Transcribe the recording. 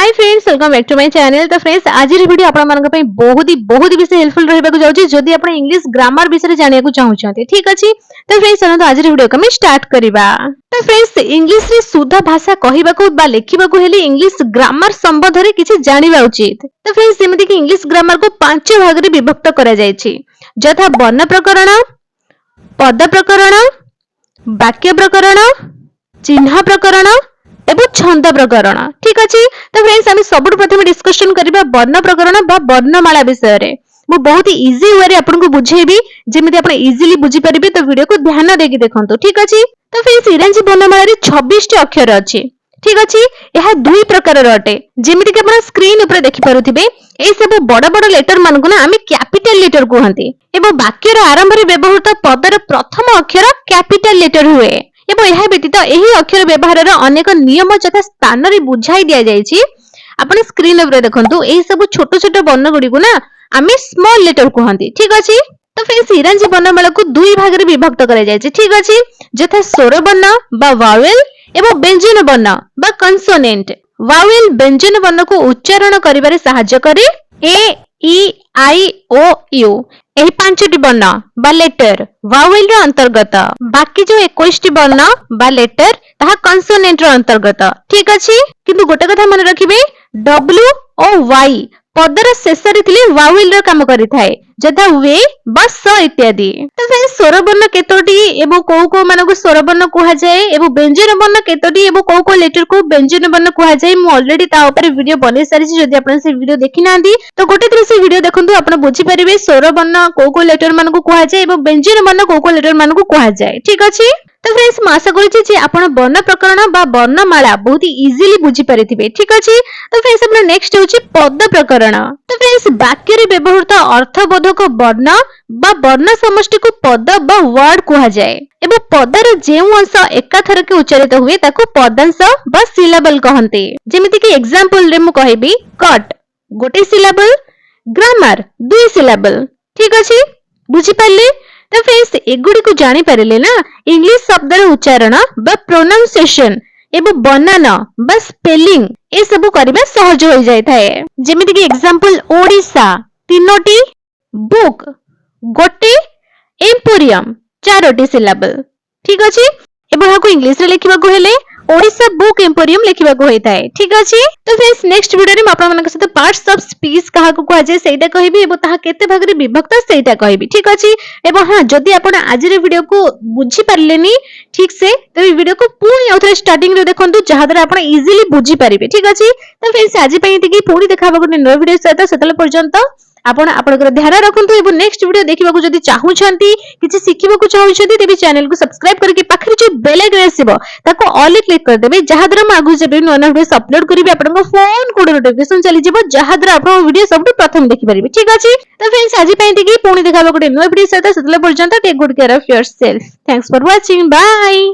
Hi friends, welcome back to my channel. तो friends आज video आपण मानक पई बहुत ही हेल्पफुल रहबा को जाउची जदी आपण इंग्लिश ग्रामर विषय जानिया को चाहू छथि। ठीक अछि, तो फ्रेंड्स चलो आज वीडियो को हम स्टार्ट करिबा। तो फ्रेंड्स इंग्लिश रे शुद्ध भाषा कहिबा को बा लेखिबा को हेली इंग्लिश ग्रामर संबंध रे किछि जानिबा उचित। तो फ्रेंड्स जेमिति कि इंग्लिश ग्रामर को पांच भाग रे विभक्त करा जायछि, जथा वर्ण प्रकरण, पद प्रकरण, वाक्य प्रकरण, चिन्ह प्रकरण एवं छंद प्रकरण। ठीक अछि, तो फ्रेंड्स हम सबुठ प्रथम डिस्कशन करिबा वर्ण प्रकरण बा वर्णमाला विषय रे। मु बहुत ही इजी वे रे आपन को बुझेबी जेमिति आपन इजीली बुझी परिबे, तो वीडियो को ध्यान देके देखंतु। ठीक अछि, तो फ्रेंड्स इंग्रजी वर्णमाला रे 26 टी अक्षर अछि। ठीक अछि, यह दुई प्रकार रो अटे। जेमिति कि आपण स्क्रीन ऊपर देखि पारुथिबे, ए सब बड़ बड़ लेटर मान को ना आमी कैपिटल लेटर कहंती एवं वाक्य रो आरंभ रे व्यवहृत पदर प्रथम अक्षर कैपिटल लेटर हुए। एवं यह व्यतीत एही अक्षर व्यवहार अनेक नियम तथा स्थान रे बुझाई दिया जायछि। आपण स्क्रीन ऊपर देखंतु, एही सब छोट छोट वर्ण गुडी को ना आमी स्मॉल लेटर कहंती। ठीक अछि, तो फिर इंग्रजी वर्णमाला को दुई भाग रे विभक्त करा जायछि। ठीक अछि, जथा स्वर वर्ण बा वावेल एवं व्यंजन वर्ण बा कंसोनेंट। वावेल व्यंजन वर्ण को उच्चारण करिबारे सहाय्य करे। ए ई आई ओ यू एही पांचटी वर्ण बा लेटर वावेल रो अंतर्गत। बाकी जो 21 टी वर्ण बा लेटर ताहा कंसोनेंट रो अंतर्गत। ठीक अछि, किंतु गोटे कथा मन रखिबे, डब्ल्यू ओ वाई पदर शेष रे थिले वावेल रो काम करि थाए, जथा वे बा स इत्यादि। तो से स्वर वर्ण केतोटी एवं को माने को स्वर वर्ण कहा जाए एवं व्यंजन वर्ण केतोटी एवं को लेटर को व्यंजन वर्ण कहा जाए। मु ऑलरेडी ता ऊपर वीडियो बनै सारिछि, जदि आपण से वीडियो देखि नांदी तो गोटे थ्रू से वीडियो देखंतु, आपण बुझी परिबे स्वर वर्ण को लेटर मान को कहा जाए एवं व्यंजन वर्ण को लेटर मान को कहा जाए। ठीक अछि, तो फ्रेंड्स मैं आशा करूछि जे आपण वर्ण प्रकरण बा वर्णमाला बहुत ही इजीली बुझी परिथिबे। ठीक अछि, तो फ्रेंड्स अपना नेक्स्ट होछि पद प्रकरण। तो फ्रेंड्स वाक्य रे व्यवहृत अर्थबोधक वर्ण बा वर्ण समष्टि को पद बा वर्ड कहा जाए एवं पदर जेउ अंश एकाथर के उच्चारित हुए ताको पदांश बा सिलेबल कहंते। जेमिति कि एग्जांपल रे मु कहिबी कट गोटे सिलेबल, ग्रामर दुई सिलेबल। ठीक अछि, बुझी पाले। तो फ्रेंड्स एगुडी को जानि पारिले ना, इंग्लिश शब्द रे उच्चारण बा प्रोनाउंसिएशन एवं बनान बा स्पेलिंग ए सब करबा सहज हो जाय थाए। जेमिति कि एग्जांपल ओडिसा तीनोटी, बुक गोटे, एम्पोरियम चारोटी सिलेबल। ठीक अछि, एबो हाको इंग्लिश रे लिखिबा को हेले ओडिसा बुक एम्पोरियम लिखिबा को होइताय। ठीक अछि, तो फ्रेंड्स नेक्स्ट वीडियो रे म आपन मानक साथ पार्ट्स ऑफ स्पीच कहा को कहा जाय सेटा कहिबी एबो ताहा केते भाग रे विभक्त सेटा कहिबी। ठीक अछि, एबो हां जदि आपन आज रे वीडियो को बुझी पारलेनी ठीक से, तो ई वीडियो को पूरी औथरे स्टार्टिंग रे देखंतु, जहा द्वारा आपन इजीली बुझी पारिबे। ठीक अछि, तो फ्रेंड्स आज पई एतिकी, पूरी देखाबा को नय वीडियो सहित सेतले पर्यंत आपण आपनकर ध्यान रखंतु एवं नेक्स्ट वीडियो देखिबा को जदि चाहू छंती, किछि सिखिबा को चाहू छंती, तेबे चैनल को सब्सक्राइब करके पाखरे जो बेल आइकन आसीबो ताको ऑल रे क्लिक कर देबे, जहा द्वारा म आगु जेबे नया वीडियो अपलोड करिबे आपन फोन को नोटिफिकेशन चली जिवो, जहा द्वारा आपन वीडियो सबटु प्रथम देखि परिबे। ठीक अछि, तो फ्रेंड्स आज पई एतिकी, पुणी देखाबा को नया वीडियो सहित सेतले पर्यंत take good care of yourself. Thanks for watching, bye.